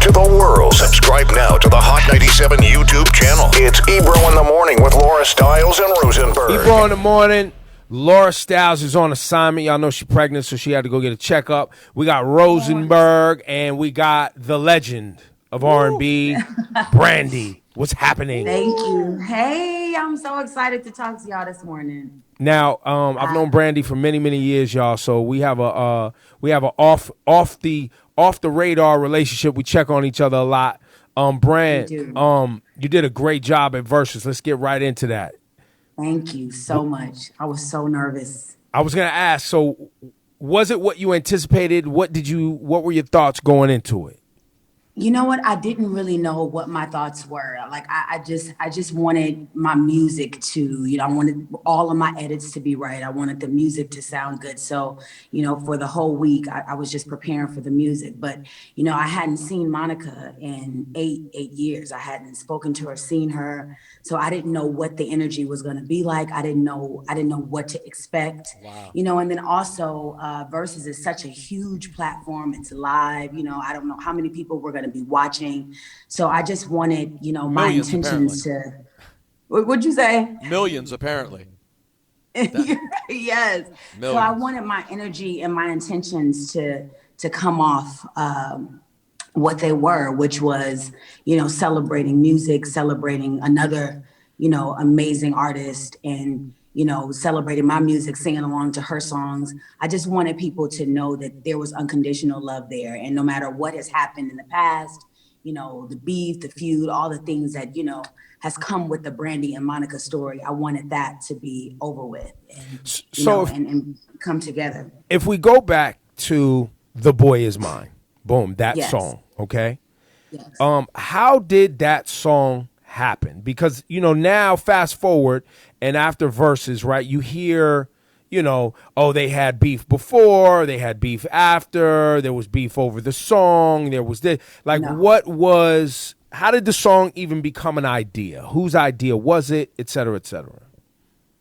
to the world. Subscribe now to the Hot 97 YouTube channel. It's Ebro in the Morning with Laura Stiles and Rosenberg. Ebro in the Morning. Laura Stiles is on assignment. Y'all know she's pregnant, so she had to go get a checkup. We got Rosenberg, and we got the legend of R&B, Brandy. What's happening? Thank you. Hey, I'm so excited to talk to y'all this morning. Now, I've known Brandy for many, many years, y'all. So we have a off the radar relationship. We check on each other a lot. Brand, you did a great job at Verzuz. Let's get right into that. Thank you so much. I was so nervous. I was gonna ask. So, was it what you anticipated? What were your thoughts going into it? You know what? I didn't really know what my thoughts were. Like I just wanted my music to, I wanted all of my edits to be right. I wanted the music to sound good. So, for the whole week, I was just preparing for the music. But, I hadn't seen Monica in eight years. I hadn't spoken to her, seen her. So I didn't know what the energy was going to be like. I didn't know what to expect. Wow. And then also Verzuz is such a huge platform. It's live. I don't know how many people were going to be watching. So I just wanted, my intentions apparently. What'd you say? Millions, apparently. Yes. Millions. So I wanted my energy and my intentions to come off what they were, which was, celebrating music, celebrating another, amazing artist, and celebrating my music, singing along to her songs. I just wanted people to know that there was unconditional love there. And no matter what has happened in the past, the beef, the feud, all the things that, has come with the Brandy and Monica story, I wanted that to be over with and, and come together. If we go back to The Boy Is Mine, boom, that song, okay? Yes. How did that song happen? Because, now fast forward and after Verzuz, right, you hear, they had beef before, they had beef after, there was beef over the song, there was this. Like, how did the song even become an idea? Whose idea was it, et cetera, et cetera?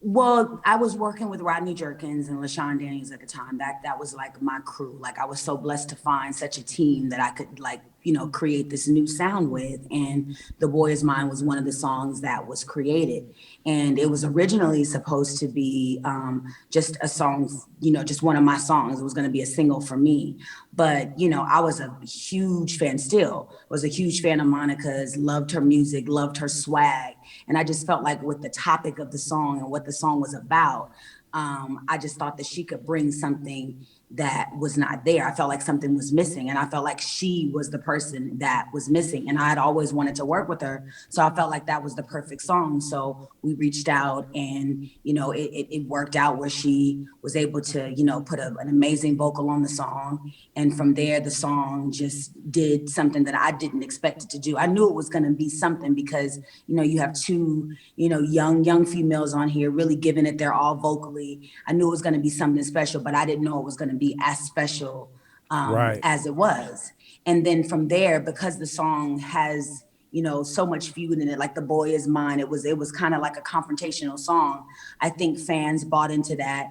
Well, I was working with Rodney Jerkins and LaShawn Daniels at the time. That was like my crew. Like, I was so blessed to find such a team that I could create this new sound with. And The Boy Is Mine was one of the songs that was created. And it was originally supposed to be just a song, just one of my songs. It was going to be a single for me. But, I was a huge fan, still was a huge fan of Monica's, loved her music, loved her swag. And I just felt like with the topic of the song and what the song was about, I just thought that she could bring something that was not there. I felt like something was missing, and I felt like she was the person that was missing, and I had always wanted to work with her. So I felt like that was the perfect song. So we reached out, and, it worked out where she was able to, put an amazing vocal on the song. And from there, the song just did something that I didn't expect it to do. I knew it was going to be something because, you have two, young females on here really giving it their all vocally. I knew it was going to be something special, but I didn't know it was going to be as special as it was. And then from there, because the song has, so much feud in it, like The Boy Is Mine, it was kind of like a confrontational song. I think fans bought into that,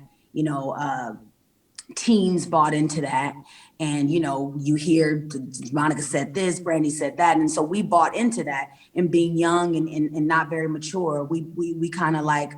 teens bought into that. And, you hear Monica said this, Brandy said that. And so we bought into that, and being young and not very mature, we kind of like,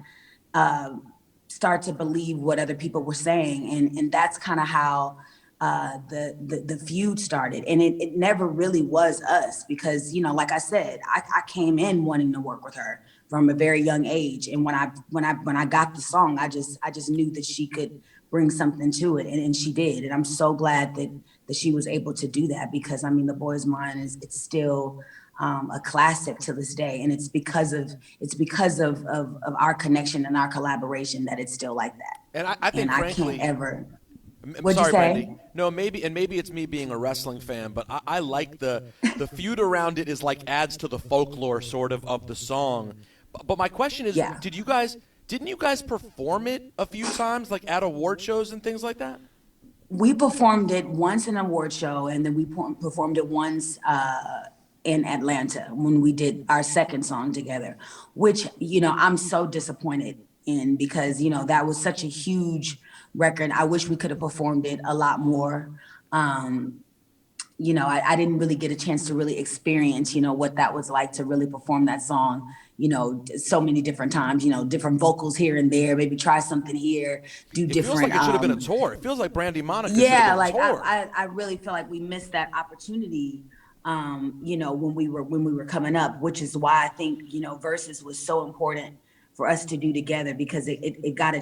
start to believe what other people were saying. And that's kind of how the feud started. And it never really was us because, like I said, I came in wanting to work with her from a very young age. And when I got the song, I just knew that she could bring something to it. And she did. And I'm so glad that she was able to do that because, The Boy Is Mine it's still a classic to this day, and it's because of our connection and our collaboration that it's still like that. And I think, frankly, I can't ever. What'd you say? Brandy. No, maybe it's me being a wrestling fan, but I like the feud around it is like adds to the folklore sort of the song. But my question is, didn't you guys perform it a few times, like at award shows and things like that? We performed it once in an award show, and then we performed it once. In Atlanta when we did our second song together, which, I'm so disappointed in because, that was such a huge record. I wish we could have performed it a lot more. I didn't really get a chance to really experience, what that was like to really perform that song, so many different times, different vocals here and there, maybe try something here, do It feels different. like it should have been a tour. It feels like Brandy Monica should Yeah, have been like a tour. I really feel like we missed that opportunity, when we were coming up, which is why I think, Versus was so important for us to do together, because it got a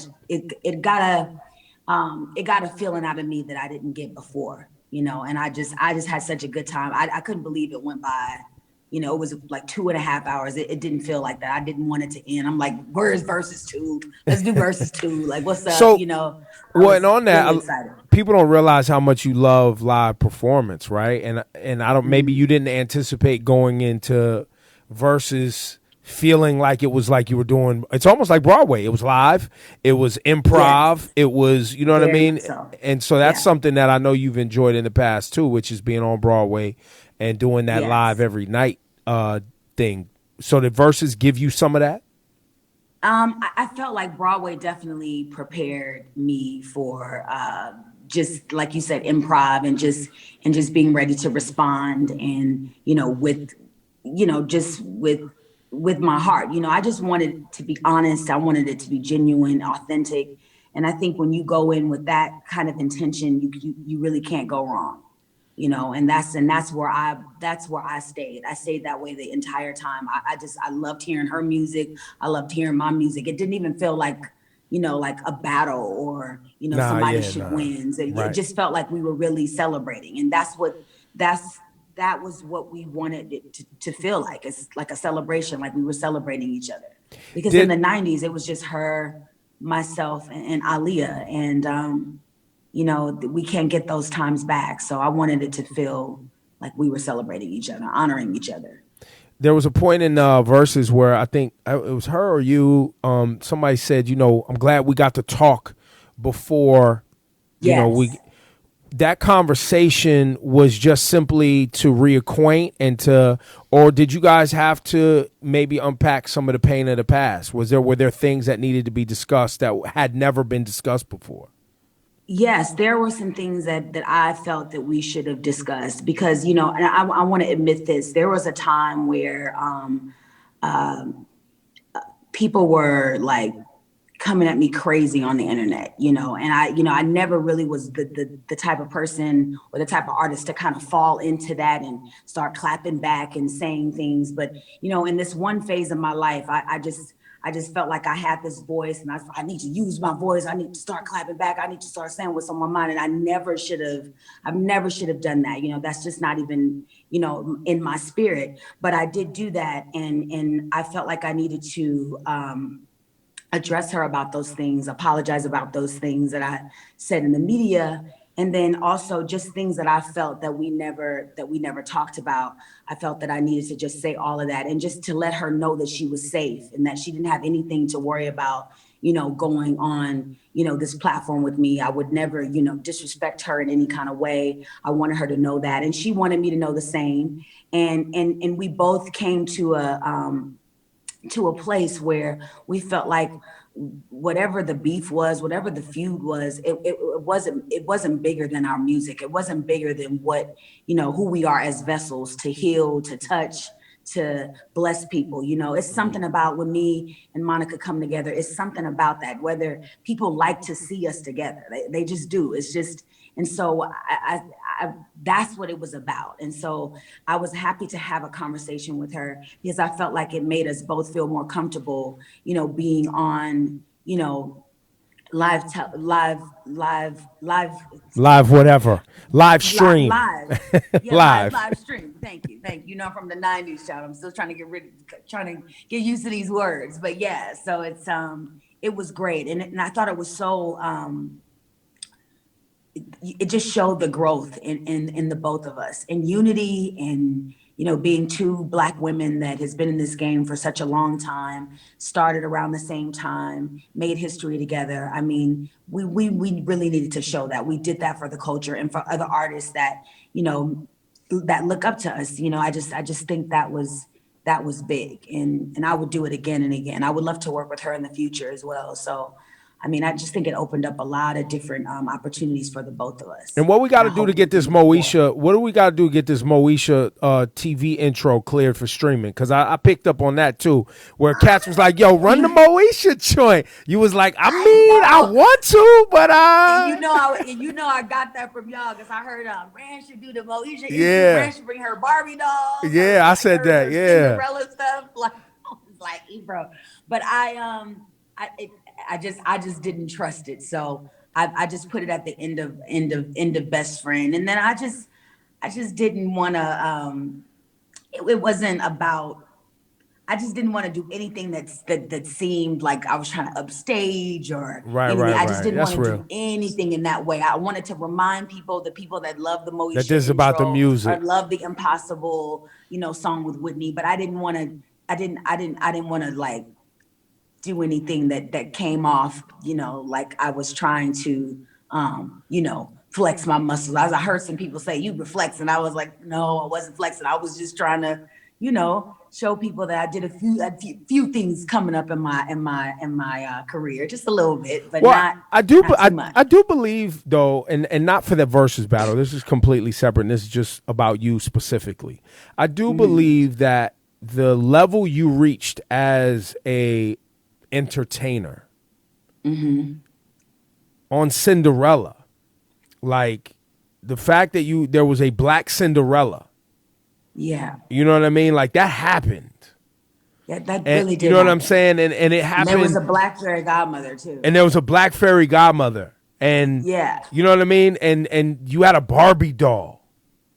feeling out of me that I didn't get before, and I just had such a good time. I couldn't believe it went by. It was like 2.5 hours. It didn't feel like that. I didn't want it to end. I'm like, where's Versus 2? Let's do Versus 2. Like, what's up? So, well, and on that, really people don't realize how much you love live performance, right? And I don't. Maybe you didn't anticipate going into Versus feeling like it was like you were doing. It's almost like Broadway. It was live. It was improv. Yes. It was, you know what I mean? So. And so that's something that I know you've enjoyed in the past too, which is being on Broadway and doing that live every night thing. So did Versus give you some of that? I felt like Broadway definitely prepared me for just like you said, improv and just being ready to respond, and with my heart. I just wanted to be honest. I wanted it to be genuine, authentic, and I think when you go in with that kind of intention, you really can't go wrong. And that's where I stayed. I stayed that way the entire time. I loved hearing her music. I loved hearing my music. It didn't even feel like, like a battle or, somebody should win. It just felt like we were really celebrating. And that was what we wanted it to feel like. It's like a celebration, like we were celebrating each other. Because in the 90s, it was just her, myself, and Aaliyah. And, we can't get those times back. So I wanted it to feel like we were celebrating each other, honoring each other. There was a point in Versus where I think it was her or you, somebody said, I'm glad we got to talk before, that conversation was just simply to reacquaint or did you guys have to maybe unpack some of the pain of the past? Were there things that needed to be discussed that had never been discussed before? Yes, there were some things that I felt that we should have discussed because, and I want to admit this. There was a time where people were like coming at me crazy on the internet, and I never really was the type of person or the type of artist to kind of fall into that and start clapping back and saying things. But, in this one phase of my life, I just felt like I had this voice and I need to use my voice. I need to start clapping back. I need to start saying what's on my mind. And I've never should have done that. That's just not even, in my spirit. But I did do that. And I felt like I needed to address her about those things, apologize about those things that I said in the media. And then also just things that I felt that we never talked about. I felt that I needed to just say all of that and just to let her know that she was safe and that she didn't have anything to worry about, going on, this platform with me. I would never, disrespect her in any kind of way. I wanted her to know that. And she wanted me to know the same. And we both came to a place where we felt like whatever the beef was, whatever the feud was, it wasn't bigger than our music. It wasn't bigger than what, who we are as vessels to heal, to touch, to bless people. It's something about when me and Monica come together, it's something about that, whether people like to see us together, they just do. It's just, and so I that's what it was about. And so I was happy to have a conversation with her because I felt like it made us both feel more comfortable, being on, live whatever, live stream, live stream. Thank you. I'm from the 90s, child. I'm still trying to get used to these words, but yeah. So it was great, and I thought it was so. It just showed the growth in the both of us, in unity, and being two Black women that has been in this game for such a long time, started around the same time, made history together. I mean, we really needed to show that. We did that for the culture and for other artists that that look up to us. I just think that was big, and I would do it again and again. I would love to work with her in the future as well. So I mean, I just think it opened up a lot of different opportunities for the both of us. And what we got to do to get this Moesha, what do we got to do to get this Moesha TV intro cleared for streaming? Because I picked up on that too, where Cats was like, yo, run the Moesha joint. You was like, I want to, but And I got that from y'all because I heard Rand should do the Moesha. Yeah. Rand should bring her Barbie dolls. Yeah, I said that. Yeah. Cinderella stuff. Like Ebro. But I just didn't trust it. So I just put it at the end of best friend. And then I just didn't want to, it wasn't about, I just didn't want to do anything that seemed like I was trying to upstage or anything. I just didn't want to do anything in that way. I wanted to remind people, the people that love the Moesha that this is about the music. I love the Impossible, song with Whitney, but I didn't want to like do anything that came off, like I was trying to, flex my muscles. I heard some people say you were flexing. I was like, no, I wasn't flexing. I was just trying to, show people that I did a few things coming up in my career, just a little bit, but not too much. I do believe though, and not for the versus battle. This is completely separate. And this is just about you specifically. I do believe that the level you reached as a entertainer on Cinderella, like the fact that there was a black Cinderella. Yeah. You know what I mean? Like that happened. Yeah, that really did. You know what I'm saying? And it happened. And there was a black fairy godmother too. And there was a black fairy godmother. And yeah. You know what I mean? And you had a Barbie doll.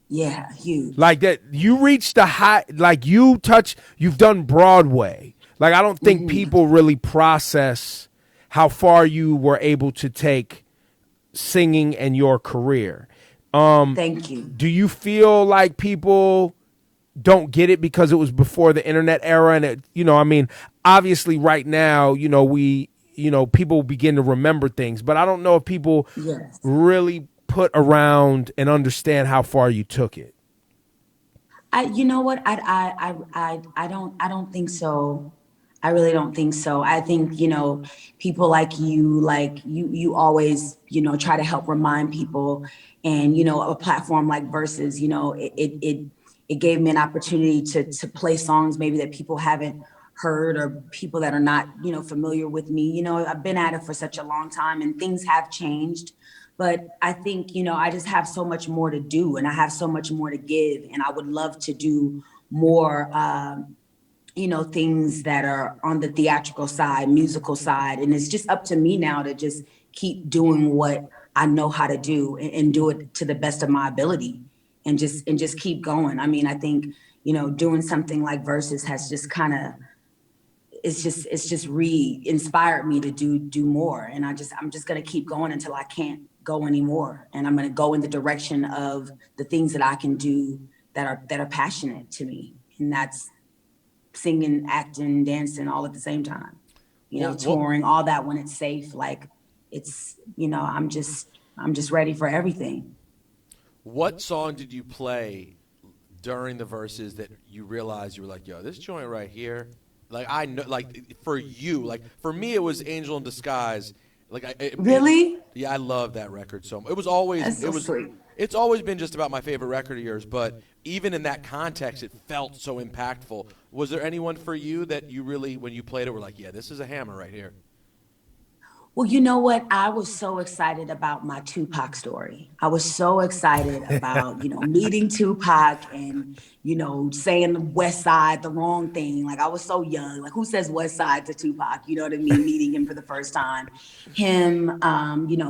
Yeah, huge. Like that, you reached the high, like you've done Broadway. Like I don't think people really process how far you were able to take singing and your career. Thank you. Do you feel like people don't get it because it was before the internet era? And it, obviously right now, people begin to remember things, but I don't know if people really put around and understand how far you took it. You know what? I don't think so. I really don't think so. I think, people like you always, try to help remind people, and, a platform like Verzuz, it gave me an opportunity to play songs maybe that people haven't heard, or people that are not, familiar with me. I've been at it for such a long time and things have changed, but I think, I just have so much more to do and I have so much more to give, and I would love to do more, things that are on the theatrical side, musical side. And it's just up to me now to just keep doing what I know how to do and do it to the best of my ability and just keep going. I mean, I think, doing something like Verzuz has just kind of, it's just re-inspired me to do more. And I'm just going to keep going until I can't go anymore. And I'm going to go in the direction of the things that I can do that are passionate to me. And that's singing, acting, dancing all at the same time, touring, all that when it's safe. Like it's, I'm just ready for everything. What song did you play during the Verzuz that you realized you were like, yo, this joint right here, like I know, like for you, like for me, it was Angel in Disguise. Like really? Yeah, I love that record so much. It was always, sweet. It's always been just about my favorite record of yours, but even in that context, it felt so impactful. Was there anyone for you that you really, when you played it, were like, yeah, this is a hammer right here? Well, you know what? I was so excited about my Tupac story. I was so excited about, meeting Tupac and, saying the West Side, the wrong thing. Like I was so young. Like who says West Side to Tupac? You know what I mean? Meeting him for the first time. Him,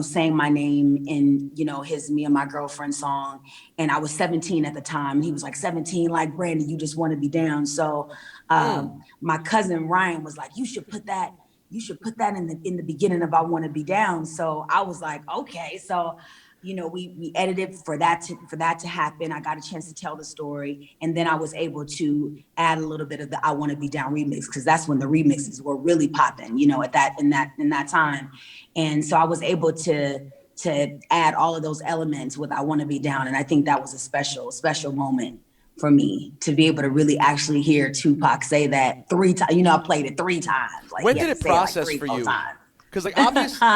saying my name in, his Me and My Girlfriend song. And I was 17 at the time. And he was like, 17, like Brandy, you just want to be down. So my cousin Ryan was like, you should put that in the beginning of I Want to Be Down. So I was like, okay. So, we edited for that to happen. I got a chance to tell the story. And then I was able to add a little bit of the I Want to Be Down remix, because that's when the remixes were really popping, in that time. And so I was able to add all of those elements with I Want to Be Down. And I think that was a special moment for me to be able to really actually hear Tupac say that 3 times. I played it 3 times. Like, when did it process for you? Because like obviously,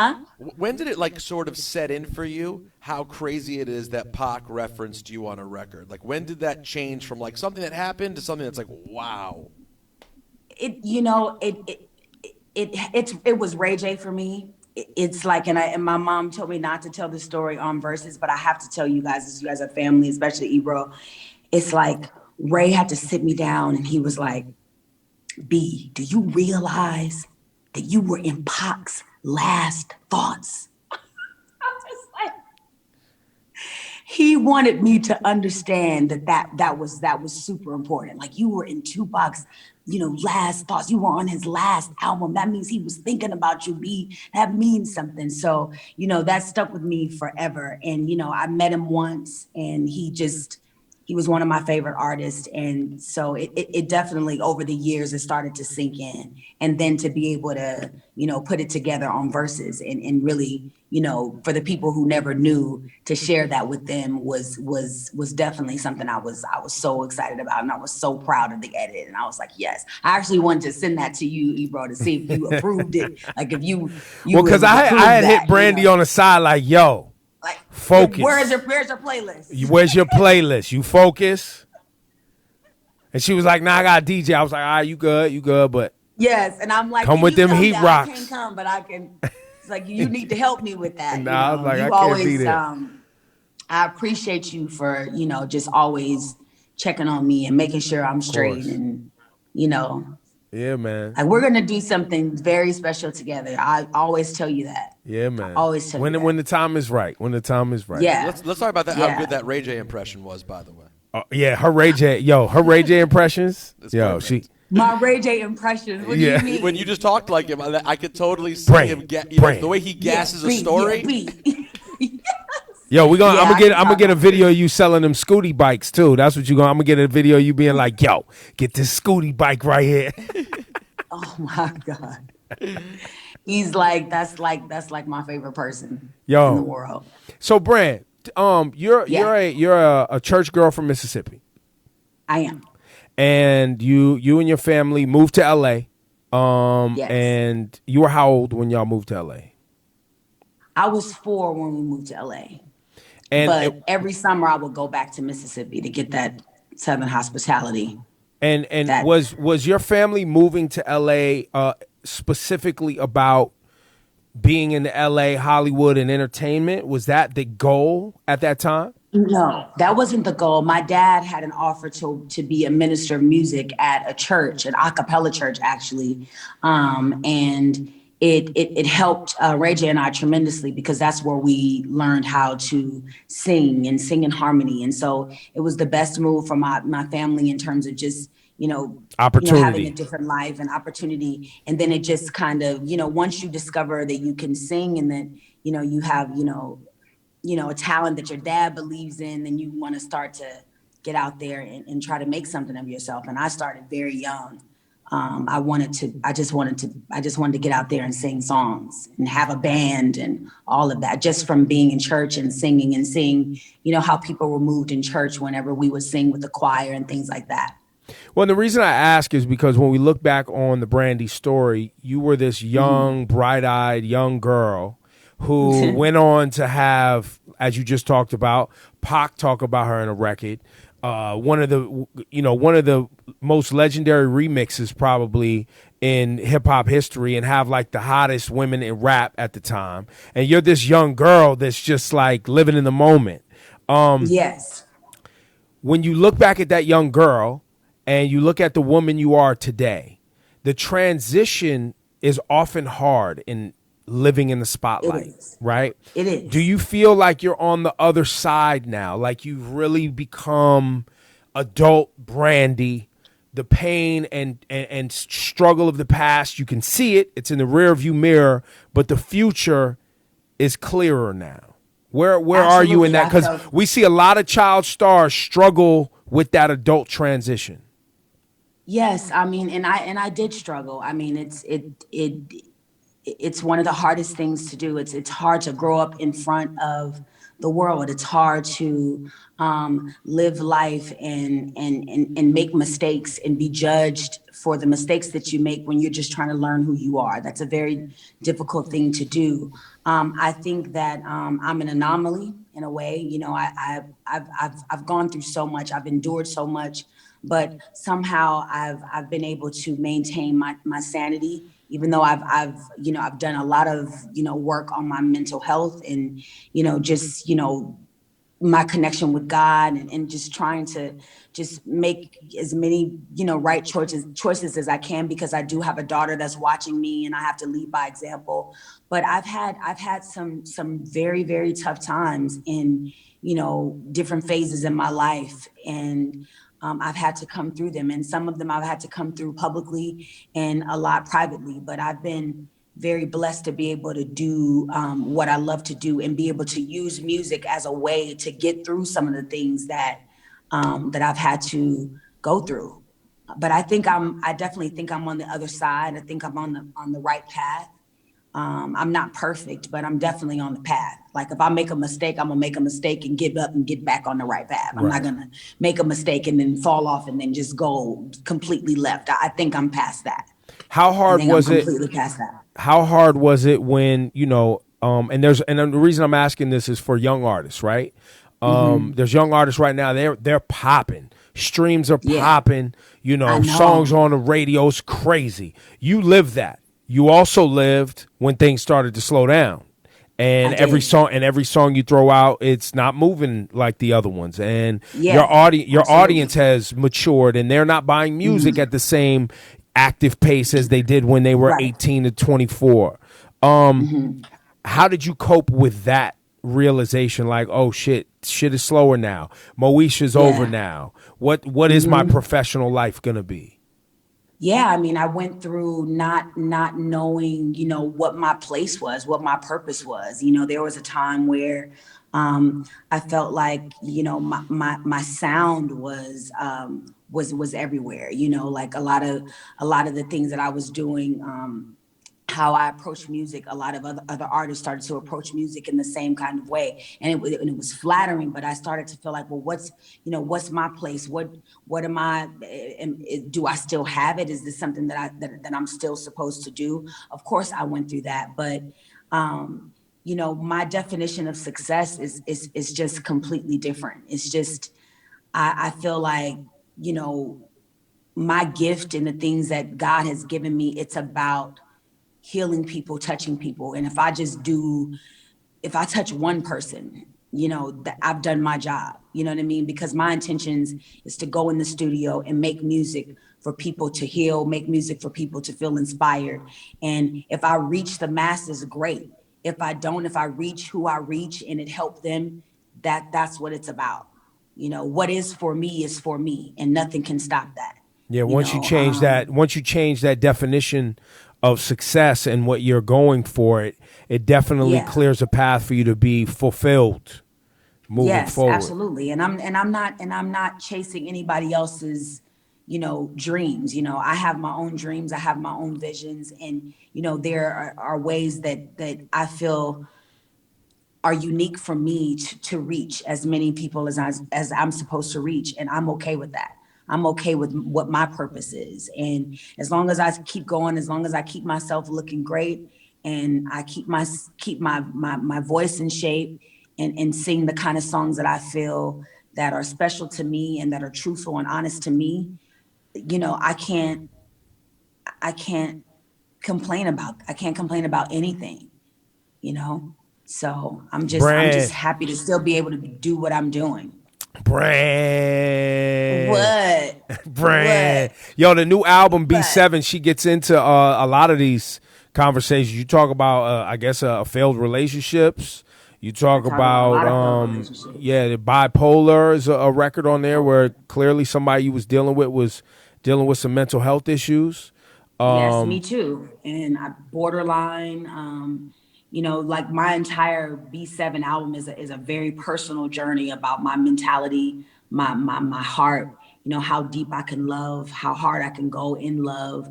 when did it like sort of set in for you how crazy it is that Pac referenced you on a record? Like when did that change from like something that happened to something that's like wow? It was Ray J for me. It's like, and my mom told me not to tell the story on Versus, but I have to tell you guys, as you guys are family, especially Ebro. It's like Ray had to sit me down and he was like, B, do you realize that you were in Pac's last thoughts? I was like, he wanted me to understand that was super important. Like you were in Tupac's, last thoughts. You were on his last album. That means he was thinking about you, B. That means something. So, that stuck with me forever. And, I met him once and he was one of my favorite artists. And so it definitely over the years, it started to sink in. And then to be able to, put it together on Verses and really, for the people who never knew, to share that with them was definitely something I was so excited about. And I was so proud of the edit. And I was like, yes, I actually wanted to send that to you, Ebro, to see if you approved it. Like if you well, because I had hit Brandy on the side like, yo, like, focus. Where's your playlist? Where's your playlist? You focus? And she was like, nah, I got a DJ. I was like, all right, you good, but yes. And I'm like, come with them heat down? rocks. I can't come, but I can. It's like, you need to help me with that. Nah, I was like, I can't be there. I appreciate you for, just always checking on me and making sure I'm straight and, Yeah, man. Like we're gonna do something very special together. I always tell you that. Yeah, man. I always tell you that. When the time is right. When the time is right. Yeah. Let's talk about that. Yeah. How good that Ray J impression was, by the way. Yeah, her Ray J impressions. Perfect. My Ray J impressions. What do you mean? When you just talked like him, I could totally see him. The way he gasses a story. Yo, I'm gonna get a video of you selling them scooty bikes too. That's what I'm gonna get a video of you being like, yo, get this scooty bike right here. Oh my God. He's like, that's like my favorite person in the world. So Brand, you're a church girl from Mississippi. I am. And you and your family moved to LA. Yes. And you were how old when y'all moved to LA? I was 4 when we moved to LA. But every summer I would go back to Mississippi to get that Southern hospitality. And was your family moving to LA specifically about being in LA, Hollywood, and entertainment? Was that the goal at that time? No, that wasn't the goal. My dad had an offer to be a minister of music at a church, an a cappella church, actually. And it helped Ray J and I tremendously because that's where we learned how to sing in harmony. And so it was the best move for my family in terms of just, opportunity, having a different life and opportunity. And then it just kind of, once you discover that you can sing and that, you have, a talent that your dad believes in, then you want to start to get out there and try to make something of yourself. And I started very young. I just wanted to get out there and sing songs and have a band and all of that, just from being in church and singing and seeing, how people were moved in church whenever we would sing with the choir and things like that. Well, the reason I ask is because when we look back on the Brandy story, you were this young, bright-eyed young girl who went on to have, as you just talked about, Pac talk about her in a record. One of the most legendary remixes probably in hip hop history, and have like the hottest women in rap at the time. And you're this young girl that's just like living in the moment. Yes. When you look back at that young girl and you look at the woman you are today, the transition is often hard in living in the spotlight, right? It is. Do you feel like you're on the other side now? Like you've really become adult Brandy, the pain and struggle of the past, you can see it. It's in the rear view mirror, but the future is clearer now. Where are you in that? Because we see a lot of child stars struggle with that adult transition. Yes, I mean, and I did struggle. I mean, it's one of the hardest things to do. It's hard to grow up in front of the world. It's hard to live life and make mistakes and be judged for the mistakes that you make when you're just trying to learn who you are. That's a very difficult thing to do. I think that I'm an anomaly in a way. You know, I've gone through so much. I've endured so much, but somehow I've been able to maintain my sanity, even though I've done a lot of work on my mental health and just my connection with God, and just trying to just make as many right choices as I can, because I do have a daughter that's watching me and I have to lead by example. But I've had some very, very tough times in different phases in my life, and I've had to come through them, and some of them I've had to come through publicly and a lot privately. But I've been very blessed to be able to do what I love to do, and be able to use music as a way to get through some of the things that I've had to go through. But I definitely think I'm on the other side. I think I'm on the right path. I'm not perfect, but I'm definitely on the path. Like, if I make a mistake, I'm gonna make a mistake and get up and get back on the right path. I'm not gonna make a mistake and then fall off and then just go completely left. I think I'm past that. How hard was it? Completely past that. How hard was it when and the reason I'm asking this is for young artists, right? There's young artists right now. They're popping. Streams are popping. Songs on the radio's crazy. You lived that. You also lived when things started to slow down, and every song you throw out, it's not moving like the other ones, and your audience has matured, and they're not buying music at the same active pace as they did when they were 18 to 24. How did you cope with that realization? Like, oh shit is slower now. Moesha's over now. What is my professional life gonna be? Yeah, I mean, I went through not knowing, what my place was, what my purpose was. There was a time where I felt like, my sound was everywhere. Like a lot of the things that I was doing, how I approached music, a lot of other artists started to approach music in the same kind of way, and it was flattering. But I started to feel like, well, what's my place? What am I? Do I still have it? Is this something that I'm still supposed to do? Of course, I went through that, but my definition of success is just completely different. It's just I feel like my gift and the things that God has given me, it's about healing people, touching people. And if I touch one person, I've done my job. You know what I mean? Because my intentions is to go in the studio and make music for people to heal, make music for people to feel inspired. And if I reach the masses, great. If I don't, if I reach who I reach and it helped them, that's what it's about. What is for me, and nothing can stop that. Yeah, once you change that definition of success and what you're going for, it definitely clears a path for you to be fulfilled moving forward. Yes, absolutely. And I'm not chasing anybody else's dreams. I have my own dreams, I have my own visions, and there are ways that I feel are unique for me to reach as many people as I'm supposed to reach, and I'm okay with that. I'm okay with what my purpose is. And as long as I keep going, as long as I keep myself looking great, and I keep my voice in shape, and sing the kind of songs that I feel that are special to me and that are truthful and honest to me, I can't complain about anything, So I'm just happy to still be able to do what I'm doing. Brand. What? Brand. Yo, the new album B7, she gets into a lot of these conversations. You talk about, I guess, failed relationships. You talk about the Bipolar is a record on there where clearly somebody you was dealing with some mental health issues. Yes, me too. And borderline. Like my entire B7 album is a very personal journey about my mentality, my heart, how deep I can love, how hard I can go in love.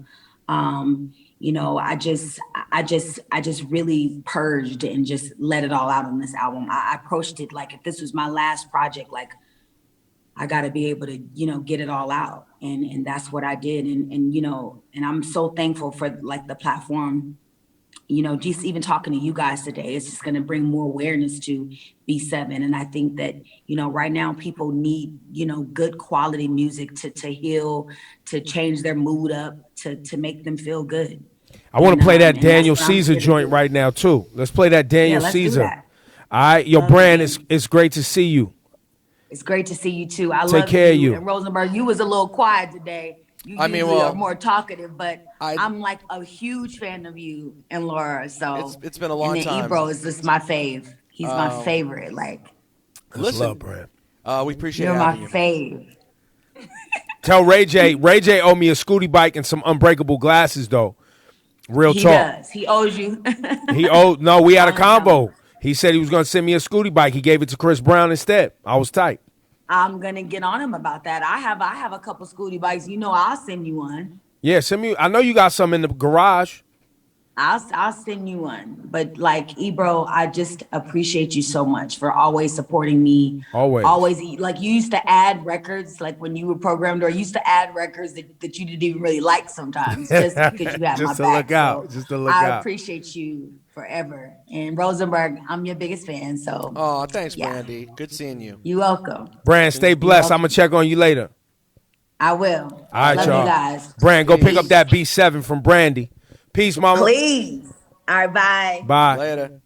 I just really purged and just let it all out on this album. I approached it like if this was my last project, like I got to be able to, get it all out. And that's what I did. And I'm so thankful for like the platform, just even talking to you guys today, it's just going to bring more awareness to B7. And I think that, right now people need, good quality music to heal, to change their mood up, to make them feel good. I want to play that Daniel Caesar joint right now, too. Let's play that Daniel Caesar. All right. Yo, Brand, it's great to see you. It's great to see you, too. I Take love care of you. And Rosenberg, you was a little quiet today. You usually are more talkative, but I'm like a huge fan of you and Laura. So it's been a long time. Ebro is just my fave. He's my favorite. Like, listen, love, Brand. We appreciate you're having my fave. Tell Ray J owe me a Scooty bike and some unbreakable glasses, though. Real talk. He does. He owes you. No, we had a combo. He said he was going to send me a Scooty bike. He gave it to Chris Brown instead. I was tight. I'm going to get on him about that. I have a couple Scooty bikes. I'll send you one. Yeah, send me. I know you got some in the garage. I'll send you one. But like Ebro, I just appreciate you so much for always supporting me. Always. Like you used to add records, like when you were programmed, or you used to add records that you didn't even really like sometimes, just because you have my back. Just to look out. I appreciate you forever. And Rosenberg, I'm your biggest fan. So. Oh, thanks, Brandy. Good seeing you. You're welcome. Brand, stay blessed. I'm gonna check on you later. I will. All right, Love y'all. you guys. Brand, go pick up that B7 from Brandy. Peace, mama. Please. All right, bye. Bye. Later.